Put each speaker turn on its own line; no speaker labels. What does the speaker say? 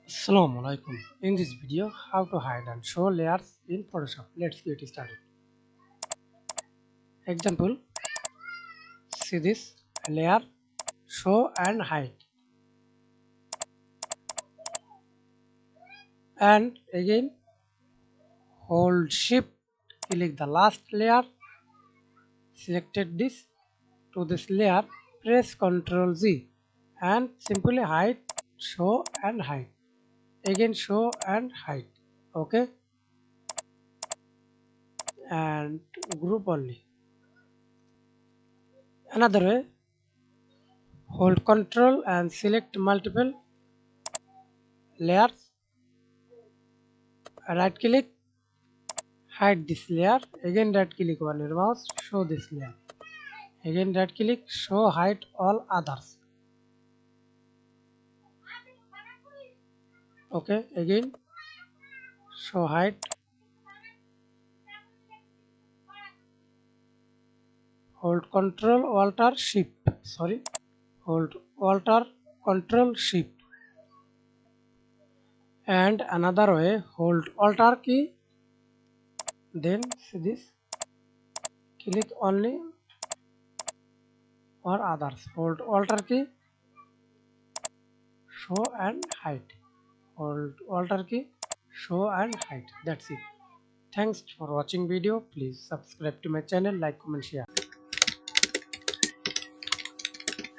Assalamu Walaikum. In this video, how to hide and show layers in Photoshop. Let's get started. Example, see this layer, show and hide. And again, hold shift, click the last layer, selected this to this layer, press Ctrl Z and simply hide, show and hide. Again, show and hide. Okay. And group only. Another way, hold Ctrl and select multiple layers, right click, hide this layer, again right click on your mouse, show this layer, again right click, show hide all others. Okay, again show hide, hold Ctrl Alt Shift, hold Alt Ctrl Shift. And another way, hold Alt key, then see this, click only or others, hold Alt key, show and hide, hold Alt key, show and hide. That's it. Thanks for watching video. Please subscribe to my channel, like, comment, share.